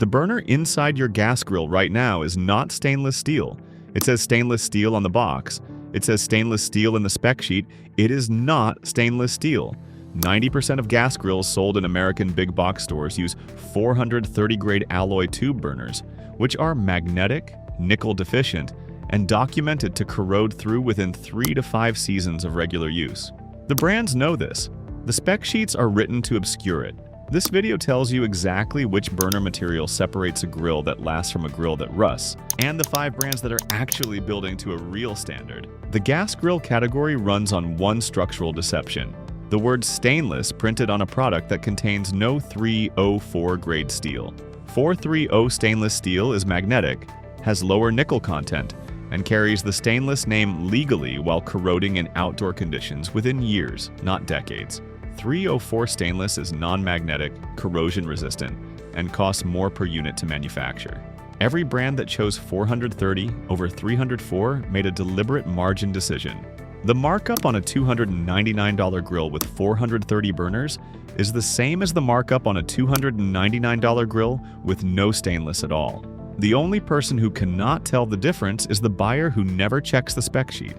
The burner inside your gas grill right now is not stainless steel. It says stainless steel on the box. It says stainless steel in the spec sheet. It is not stainless steel. 90% of gas grills sold in American big box stores use 430 grade alloy tube burners, which are magnetic, nickel deficient, and documented to corrode through within 3 to 5 seasons of regular use. The brands know this. The spec sheets are written to obscure it. This video tells you exactly which burner material separates a grill that lasts from a grill that rusts, and the 5 brands that are actually building to a real standard. The gas grill category runs on one structural deception: the word stainless printed on a product that contains no 304 grade steel. 430 stainless steel is magnetic, has lower nickel content, and carries the stainless name legally while corroding in outdoor conditions within years, not decades. 304 stainless is non-magnetic, corrosion-resistant, and costs more per unit to manufacture. Every brand that chose 430 over 304 made a deliberate margin decision. The markup on a $299 grill with 430 burners is the same as the markup on a $299 grill with no stainless at all. The only person who cannot tell the difference is the buyer who never checks the spec sheet.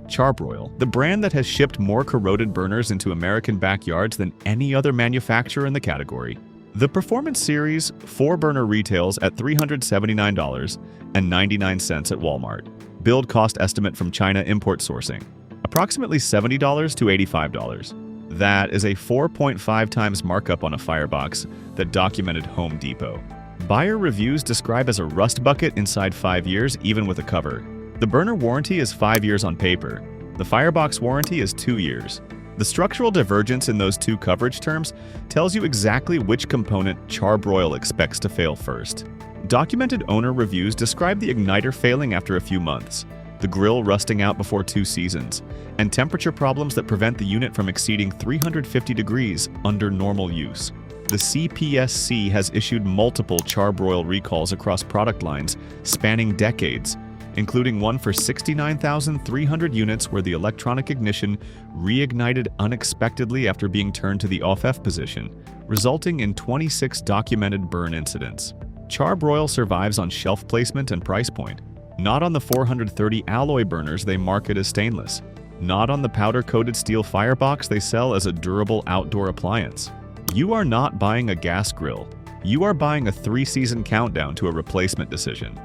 Char-Broil, the brand that has shipped more corroded burners into American backyards than any other manufacturer in the category. The Performance Series 4-burner retails at $379.99 at Walmart. Build cost estimate from China import sourcing: approximately $70 to $85. That is a 4.5 times markup on a firebox that documented Home Depot. Buyer reviews describe as a rust bucket inside 5 years, even with a cover. The burner warranty is 5 years on paper. The firebox warranty is 2 years. The structural divergence in those two coverage terms tells you exactly which component Char-Broil expects to fail first. Documented owner reviews describe the igniter failing after a few months, the grill rusting out before 2 seasons, and temperature problems that prevent the unit from exceeding 350 degrees under normal use. The CPSC has issued multiple Char-Broil recalls across product lines spanning decades, including one for 69,300 units where the electronic ignition reignited unexpectedly after being turned to the off position, resulting in 26 documented burn incidents. Char-Broil survives on shelf placement and price point, not on the 430 alloy burners they market as stainless, not on the powder-coated steel firebox they sell as a durable outdoor appliance. You are not buying a gas grill. You are buying a 3-season countdown to a replacement decision.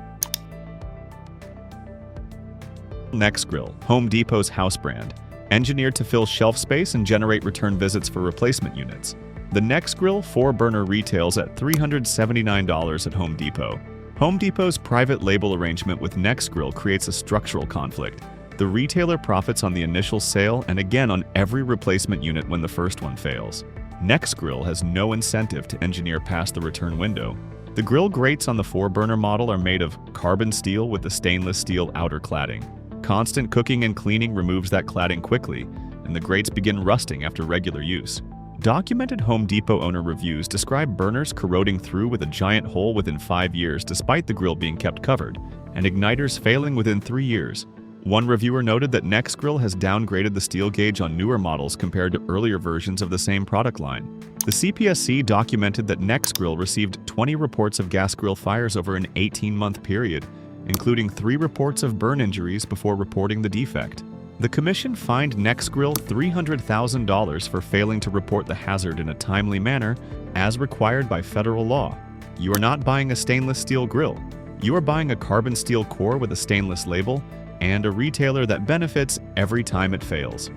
Nexgrill, Home Depot's house brand, engineered to fill shelf space and generate return visits for replacement units. The Nexgrill 4-burner retails at $379 at Home Depot. Home Depot's private label arrangement with Nexgrill creates a structural conflict. The retailer profits on the initial sale and again on every replacement unit when the first one fails. Nexgrill has no incentive to engineer past the return window. The grill grates on the 4-burner model are made of carbon steel with a stainless steel outer cladding. Constant cooking and cleaning removes that cladding quickly, and the grates begin rusting after regular use. Documented Home Depot owner reviews describe burners corroding through with a giant hole within 5 years despite the grill being kept covered, and igniters failing within 3 years. One reviewer noted that Nexgrill has downgraded the steel gauge on newer models compared to earlier versions of the same product line. The CPSC documented that Nexgrill received 20 reports of gas grill fires over an 18-month period, including 3 reports of burn injuries before reporting the defect. The commission fined Nexgrill $300,000 for failing to report the hazard in a timely manner as required by federal law. You are not buying a stainless steel grill. You are buying a carbon steel core with a stainless label and a retailer that benefits every time it fails.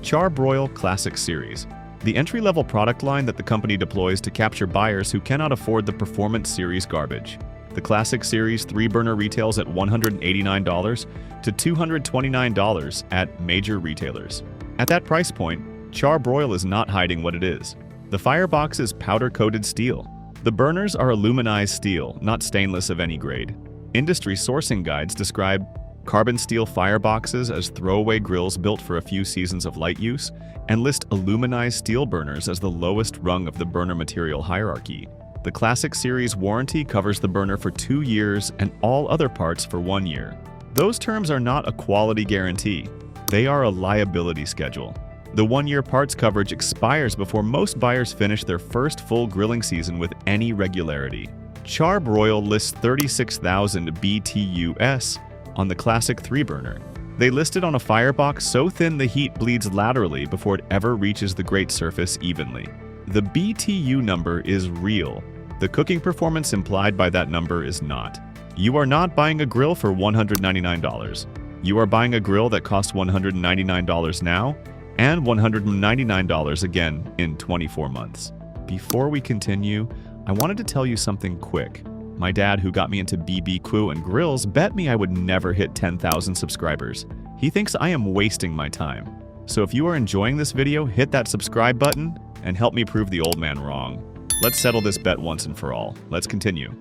Char-Broil Classic Series, the entry-level product line that the company deploys to capture buyers who cannot afford the Performance Series garbage. The Classic Series 3-burner retails at $189 to $229 at major retailers. At that price point, Char-Broil is not hiding what it is. The firebox is powder-coated steel. The burners are aluminized steel, not stainless of any grade. Industry sourcing guides describe carbon steel fireboxes as throwaway grills built for a few seasons of light use, and list aluminized steel burners as the lowest rung of the burner material hierarchy. The Classic Series warranty covers the burner for 2 years and all other parts for 1 year. Those terms are not a quality guarantee. They are a liability schedule. The 1-year parts coverage expires before most buyers finish their first full grilling season with any regularity. Char-Broil lists 36,000 BTUs on the classic 3-burner. They list it on a firebox so thin the heat bleeds laterally before it ever reaches the grate surface evenly. The BTU number is real. The cooking performance implied by that number is not. You are not buying a grill for $199. You are buying a grill that costs $199 now and $199 again in 24 months. Before we continue, I wanted to tell you something quick. My dad, who got me into BBQ and grills, bet me I would never hit 10,000 subscribers. He thinks I am wasting my time. So if you are enjoying this video, hit that subscribe button and help me prove the old man wrong. Let's settle this bet once and for all. Let's continue.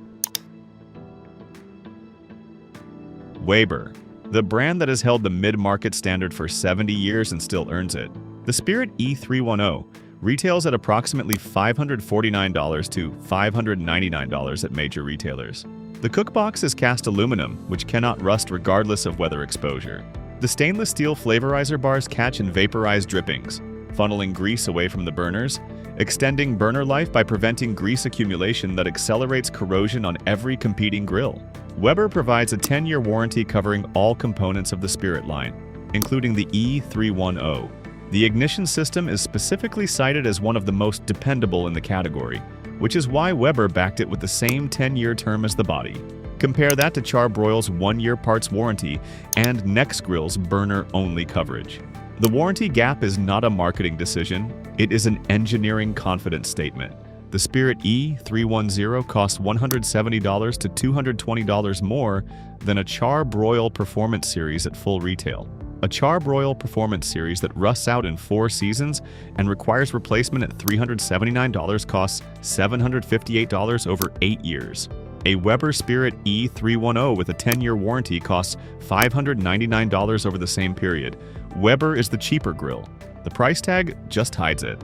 Weber, the brand that has held the mid-market standard for 70 years and still earns it. The Spirit E310 retails at approximately $549 to $599 at major retailers. The cookbox is cast aluminum, which cannot rust regardless of weather exposure. The stainless steel flavorizer bars catch and vaporize drippings, funneling grease away from the burners, extending burner life by preventing grease accumulation that accelerates corrosion on every competing grill. Weber provides a 10-year warranty covering all components of the Spirit line, including the E310. The ignition system is specifically cited as one of the most dependable in the category, which is why Weber backed it with the same 10-year term as the body. Compare that to Char-Broil's 1-year parts warranty and Nexgrill's burner-only coverage. The warranty gap is not a marketing decision, it is an engineering confidence statement. The Spirit E310 costs $170 to $220 more than a Char-Broil Performance Series at full retail. A Char-Broil Performance Series that rusts out in 4 seasons and requires replacement at $379 costs $758 over 8 years. A Weber Spirit E310 with a 10-year warranty costs $599 over the same period. Weber is the cheaper grill. The price tag just hides it.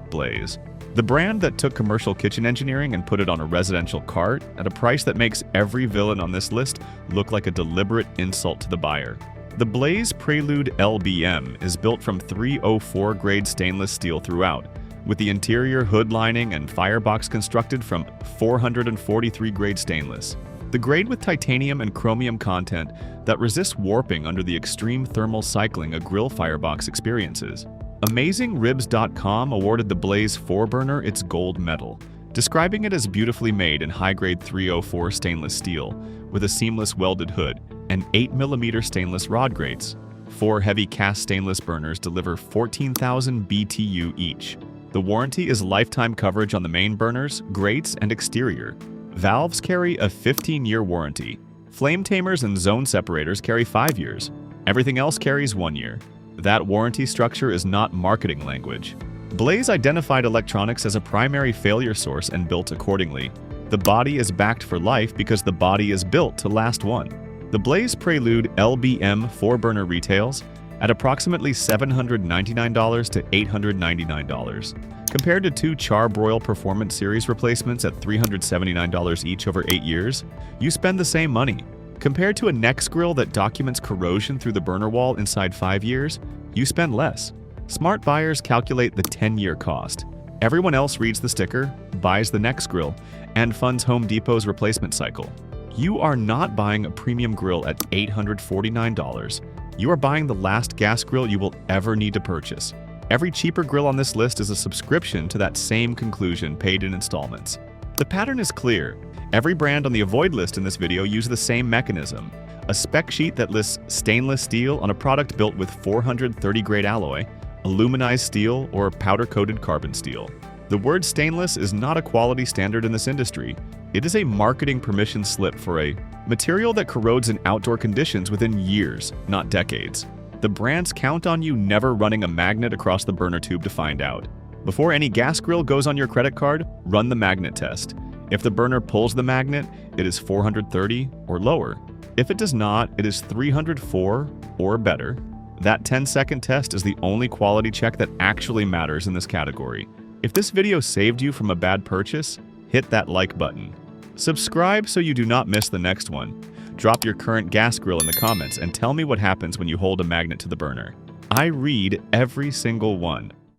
Blaze, the brand that took commercial kitchen engineering and put it on a residential cart at a price that makes every villain on this list look like a deliberate insult to the buyer. The Blaze Prelude LBM is built from 304 grade stainless steel throughout, with the interior hood lining and firebox constructed from 443 grade stainless. The grade with titanium and chromium content that resists warping under the extreme thermal cycling a grill firebox experiences. AmazingRibs.com awarded the Blaze 4-burner its gold medal, describing it as beautifully made in high-grade 304 stainless steel with a seamless welded hood and 8mm stainless rod grates. 4 heavy cast stainless burners deliver 14,000 BTU each. The warranty is lifetime coverage on the main burners, grates, and exterior. Valves carry a 15-year warranty. Flame tamers and zone separators carry 5 years. Everything else carries 1 year. That warranty structure is not marketing language. Blaze identified electronics as a primary failure source and built accordingly. The body is backed for life because the body is built to last one. The Blaze Prelude LBM 4-burner retails at approximately $799 to $899. Compared to 2 Char-Broil Performance Series replacements at $379 each over 8 years, you spend the same money. Compared to a Nexgrill that documents corrosion through the burner wall inside 5 years, you spend less. Smart buyers calculate the 10-year cost. Everyone else reads the sticker, buys the Nexgrill, and funds Home Depot's replacement cycle. You are not buying a premium grill at $849. You are buying the last gas grill you will ever need to purchase. Every cheaper grill on this list is a subscription to that same conclusion paid in installments. The pattern is clear. Every brand on the avoid list in this video uses the same mechanism. A spec sheet that lists stainless steel on a product built with 430 grade alloy, aluminized steel, or powder-coated carbon steel. The word stainless is not a quality standard in this industry. It is a marketing permission slip for a material that corrodes in outdoor conditions within years, not decades. The brands count on you never running a magnet across the burner tube to find out. Before any gas grill goes on your credit card, run the magnet test. If the burner pulls the magnet, it is 430 or lower. If it does not, it is 304 or better. That 10-second test is the only quality check that actually matters in this category. If this video saved you from a bad purchase, hit that like button. Subscribe so you do not miss the next one. Drop your current gas grill in the comments and tell me what happens when you hold a magnet to the burner. I read every single one.